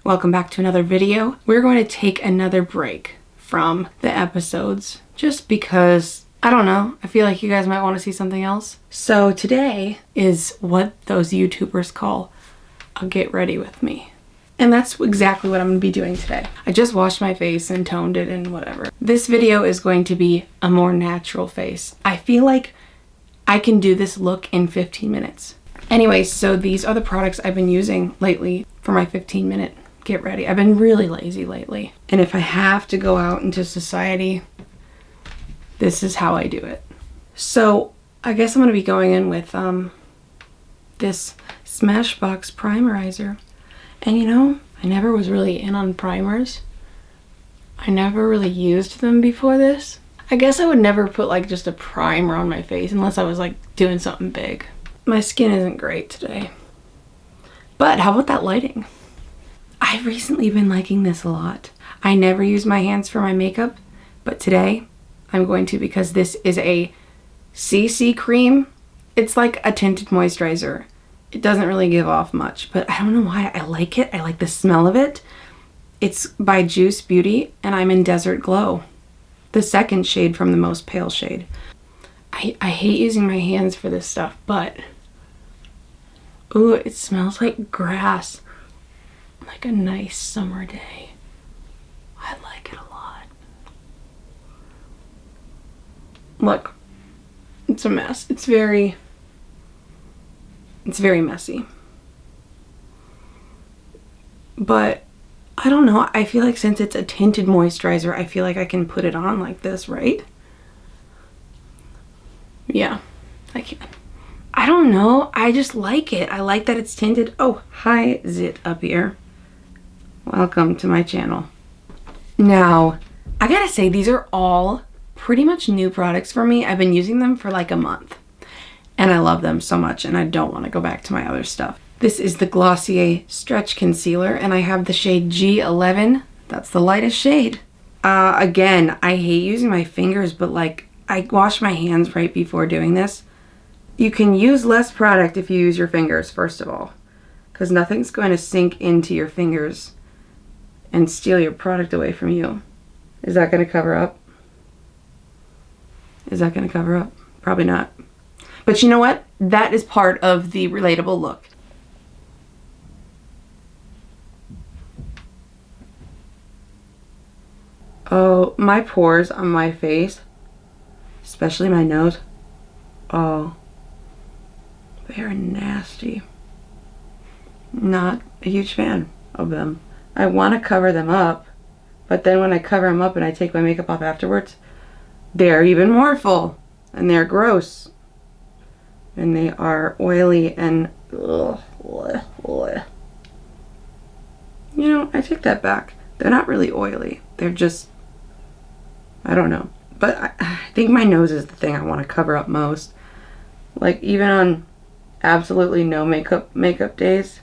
Welcome back to another video. We're going to take another break from the episodes just because, I don't know, I feel like you guys might want to see something else. So today is what those YouTubers call a get ready with me. And that's exactly what I'm going to be doing today. I just washed my face and toned it and whatever. This video is going to be a more natural face. I feel like I can do this look in 15 minutes. Anyways, so these are the products I've been using lately for my 15-minute get ready. I've been really lazy lately. And if I have to go out into society, this is how I do it. So I guess I'm going to be going in with this Smashbox Primerizer. And you know, I never was really in on primers. I never really used them before this. I guess I would never put like just a primer on my face unless I was like doing something big. My skin isn't great today. But how about that lighting? I've recently been liking this a lot. I never use my hands for my makeup, but today I'm going to because this is a CC cream. It's like a tinted moisturizer. It doesn't really give off much, but I don't know why I like it. I like the smell of it. It's by Juice Beauty and I'm in Desert Glow, the second shade from the most pale shade. I hate using my hands for this stuff, but ooh, it smells like grass. Like a nice summer day. I like it a lot. Look, it's a mess. It's very messy. But I don't know. I feel like since it's a tinted moisturizer, I feel like I can put it on like this, right? Yeah, I can. I don't know. I just like it. I like that it's tinted. Oh, hi, Zit up here. Welcome to my channel. Now, I gotta say, these are all pretty much new products for me. I've been using them for like a month. And I love them so much, and I don't want to go back to my other stuff. This is the Glossier Stretch Concealer, and I have the shade G11. That's the lightest shade. Again, I hate using my fingers, but like, I wash my hands right before doing this. You can use less product if you use your fingers, first of all, because nothing's going to sink into your fingers and steal your product away from you. Is that going to cover up? Is that going to cover up? Probably not. But you know what? That is part of the relatable look. Oh, my pores on my face, especially my nose, oh, they are nasty. Not a huge fan of them. I want to cover them up, but then when I cover them up and I take my makeup off afterwards, they're even more full, and they're gross. And they are oily and ugh. You know, I take that back. They're not really oily. They're just, I don't know. But I think my nose is the thing I want to cover up most. Like even on absolutely no makeup days,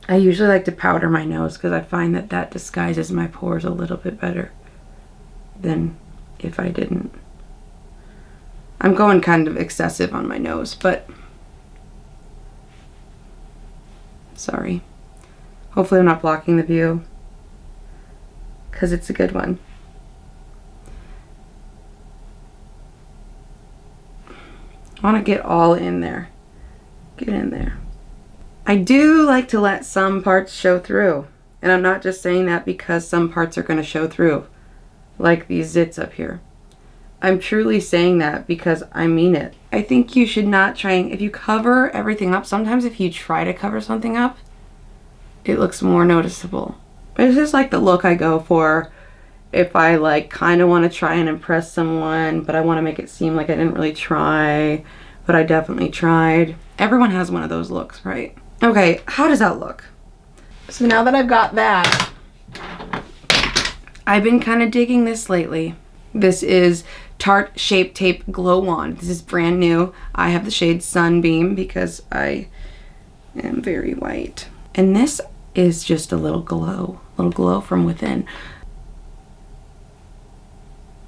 I usually like to powder my nose because I find that that disguises my pores a little bit better than if I didn't. I'm going kind of excessive on my nose, but sorry. Hopefully I'm not blocking the view because it's a good one. I want to get all in there. Get in there. I do like to let some parts show through, and I'm not just saying that because some parts are going to show through, like these zits up here. I'm truly saying that because I mean it. I think you should not try and, if you cover everything up, sometimes if you try to cover something up, it looks more noticeable. But it's just like the look I go for if I like kind of want to try and impress someone, but I want to make it seem like I didn't really try, but I definitely tried. Everyone has one of those looks, right? Okay, how does that look? So now that I've got that, I've been kind of digging this lately. This is Tarte Shape Tape Glow Wand. This is brand new. I have the shade Sunbeam because I am very white. And this is just a little glow from within.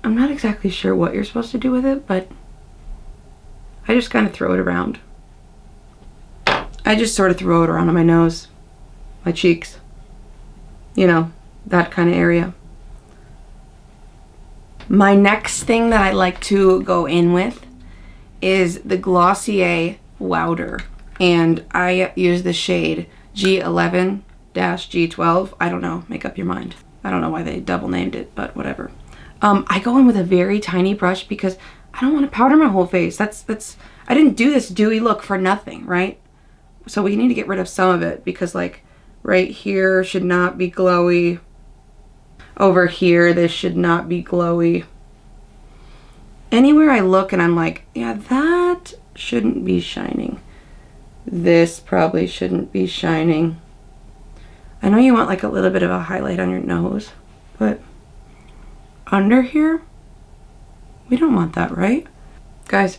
I'm not exactly sure what you're supposed to do with it, but I just kind of throw it around. I just sort of throw it around on my nose, my cheeks. you know, that kind of area. My next thing that I like to go in with is the Glossier Wowder. And I use the shade G11-G12. I don't know, make up your mind. I don't know why they double named it, but whatever. I go in with a very tiny brush because I don't want to powder my whole face. I didn't do this dewy look for nothing, right? So we need to get rid of some of it because like right here should not be glowy. Over here, this should not be glowy. Anywhere I look and I'm like, yeah, that shouldn't be shining. This probably shouldn't be shining. I know you want like a little bit of a highlight on your nose, but under here, we don't want that, right? Guys,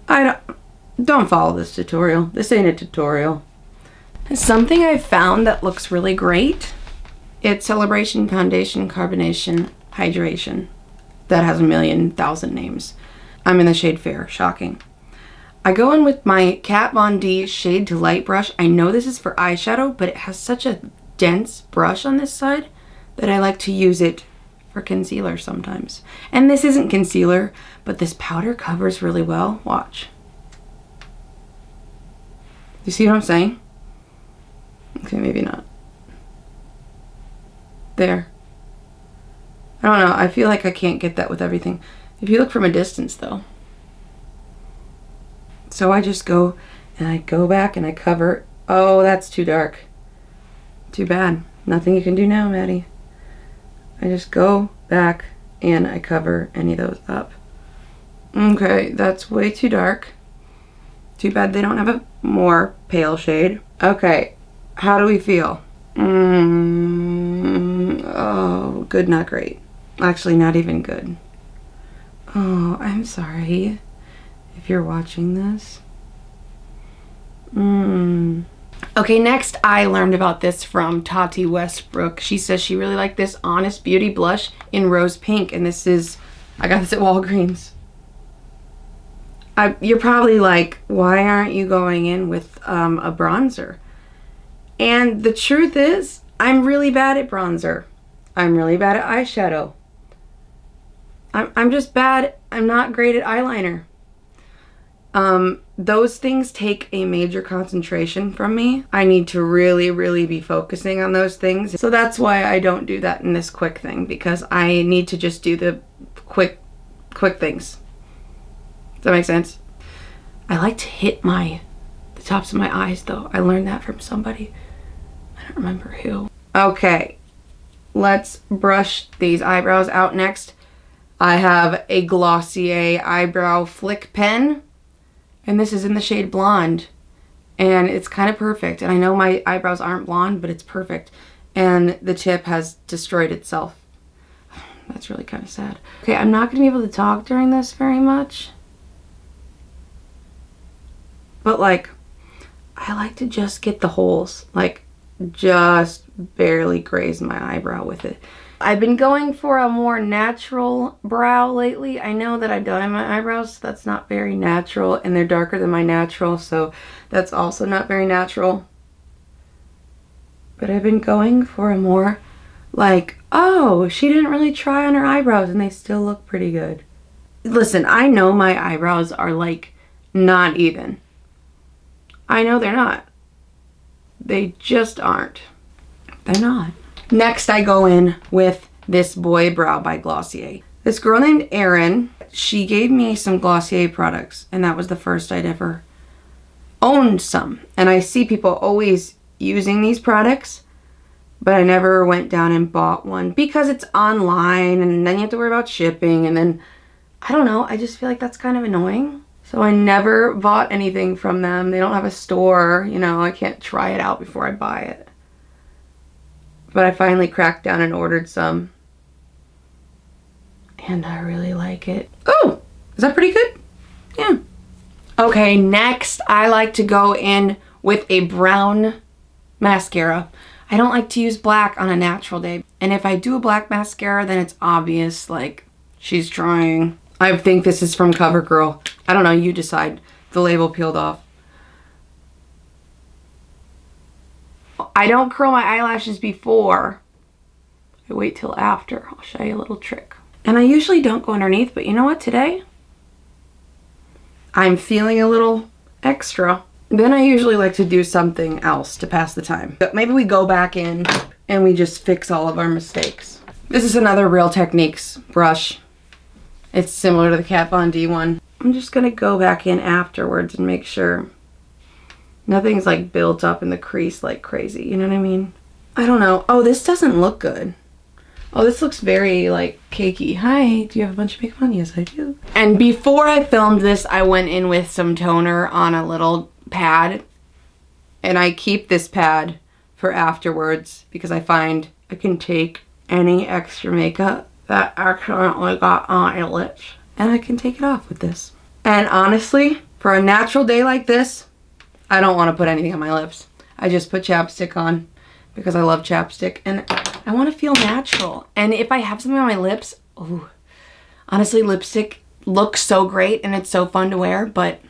don't follow this tutorial. This ain't a tutorial. Something I've found that looks really great, it's Celebration Foundation Carbonation Hydration. That has 1,000,000 names. I'm in the shade Fair, shocking. I go in with my Kat Von D Shade to Light brush. I know this is for eyeshadow, but it has such a dense brush on this side that I like to use it for concealer sometimes. And this isn't concealer, but this powder covers really well. Watch. You see what I'm saying? Okay, maybe not. There. I don't know, I feel like I can't get that with everything. If you look from a distance though. So I just go and I go back and I cover. Oh, that's too dark. Too bad. Nothing you can do now, Maddie. I just go back and I cover any of those up. Okay, that's way too dark. Too bad they don't have a more pale shade. Okay, how do we feel? Oh, good, not great. Actually, not even good. Oh, I'm sorry if you're watching this. Okay, next I learned about this from Tati Westbrook. She says she really liked this Honest Beauty blush in rose pink, and this is, I got this at Walgreens. You're probably like, why aren't you going in with a bronzer? And the truth is, I'm really bad at bronzer. I'm really bad at eyeshadow. I'm just bad. I'm not great at eyeliner. Those things take a major concentration from me. I need to really, really be focusing on those things. So that's why I don't do that in this quick thing, because I need to just do the quick things. Does that make sense? I like to hit the tops of my eyes though. I learned that from somebody. I don't remember who. Okay, let's brush these eyebrows out next. I have a Glossier eyebrow flick pen, and this is in the shade Blonde, and it's kind of perfect. And I know my eyebrows aren't blonde, but it's perfect. And the tip has destroyed itself. That's really kind of sad. Okay, I'm not gonna be able to talk during this very much, but like, I like to just get the holes, like just barely graze my eyebrow with it. I've been going for a more natural brow lately. I know that I dye my eyebrows, so that's not very natural, and they're darker than my natural, so that's also not very natural. But I've been going for a more like, oh, she didn't really try on her eyebrows and they still look pretty good. Listen, I know my eyebrows are like not even. I know they're not. They just aren't. They're not. Next, I go in with this Boy Brow by Glossier. This girl named Erin, she gave me some Glossier products, and that was the first I'd ever owned some. And I see people always using these products, but I never went down and bought one because it's online, and then you have to worry about shipping, and then, I don't know, I just feel like that's kind of annoying. So I never bought anything from them. They don't have a store, you know, I can't try it out before I buy it. But I finally cracked down and ordered some. And I really like it. Oh, is that pretty good? Yeah. Okay, next I like to go in with a brown mascara. I don't like to use black on a natural day. And if I do a black mascara, then it's obvious, like, she's trying. I think this is from Covergirl. I don't know, you decide. The label peeled off. I don't curl my eyelashes before I wait till after. I'll show you a little trick. And I usually don't go underneath, but you know what, today? I'm feeling a little extra. Then I usually like to do something else to pass the time. But maybe we go back in and we just fix all of our mistakes. This is another Real Techniques brush. It's similar to the Kat Von D one. I'm just gonna go back in afterwards and make sure nothing's like built up in the crease like crazy, you know what I mean? I don't know. Oh, this doesn't look good. Oh, this looks very like cakey. Hi, do you have a bunch of makeup on? Yes, I do. And before I filmed this, I went in with some toner on a little pad. And I keep this pad for afterwards because I find I can take any extra makeup that accidentally got on my lips and I can take it off with this. And honestly, for a natural day like this, I don't want to put anything on my lips. I just put chapstick on because I love chapstick and I want to feel natural. And if I have something on my lips, ooh, honestly, lipstick looks so great and it's so fun to wear, but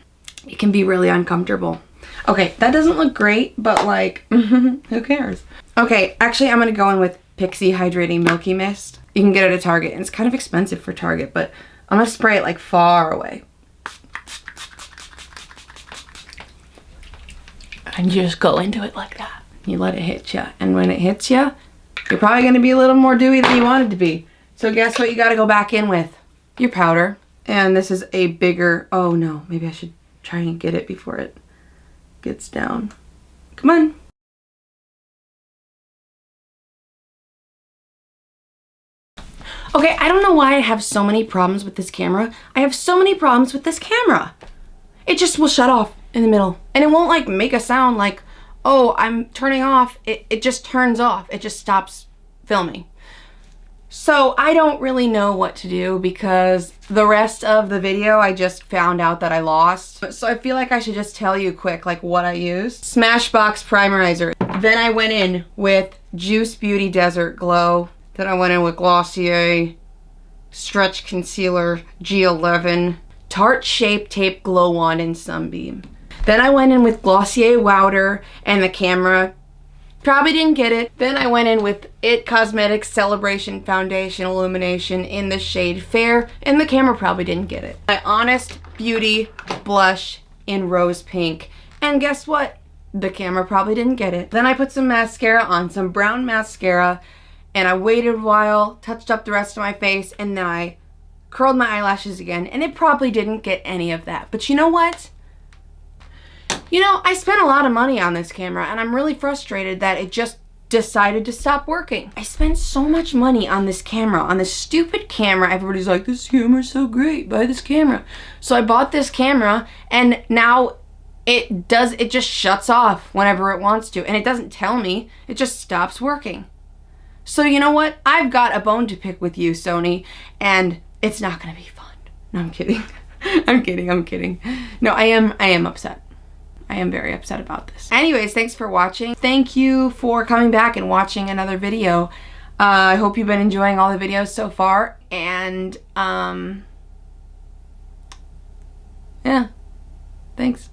it can be really uncomfortable. Okay, that doesn't look great, but like, who cares? Okay, actually I'm going to go in with Pixi Hydrating Milky Mist. You can get it at Target and it's kind of expensive for Target, but I'm going to spray it like far away. And just go into it like that. You let it hit you. And when it hits you, you're probably going to be a little more dewy than you wanted to be. So guess what you got to go back in with? Your powder. And this is a bigger, oh no, maybe I should try and get it before it gets down. Come on. Okay, I don't know why I have so many problems with this camera. I have so many problems with this camera. It just will shut off in the middle. And it won't like make a sound like, oh, I'm turning off. It just turns off. It just stops filming. So I don't really know what to do because the rest of the video I just found out that I lost. So I feel like I should just tell you quick like what I used. Smashbox Primerizer. Then I went in with Juice Beauty Desert Glow. Then I went in with Glossier Stretch Concealer G11. Tarte Shape Tape Glow Wand in Sunbeam. Then I went in with Glossier Wowder and the camera probably didn't get it. Then I went in with IT Cosmetics Celebration Foundation Illumination in the shade Fair and the camera probably didn't get it. My Honest Beauty blush in Rose Pink. And guess what? The camera probably didn't get it. Then I put some mascara on, some brown mascara, and I waited a while, touched up the rest of my face, and then I curled my eyelashes again, and it probably didn't get any of that. But you know what? You know, I spent a lot of money on this camera, and I'm really frustrated that it just decided to stop working. I spent so much money on this camera, on this stupid camera. Everybody's like, this camera's so great, buy this camera. So I bought this camera, and now it just shuts off whenever it wants to, and it doesn't tell me, it just stops working. So you know what? I've got a bone to pick with you, Sony, and it's not gonna be fun. No, I'm kidding. I'm kidding. No, I am upset. I am very upset about this. Anyways, thanks for watching. Thank you for coming back and watching another video. I hope you've been enjoying all the videos so far, and yeah, thanks.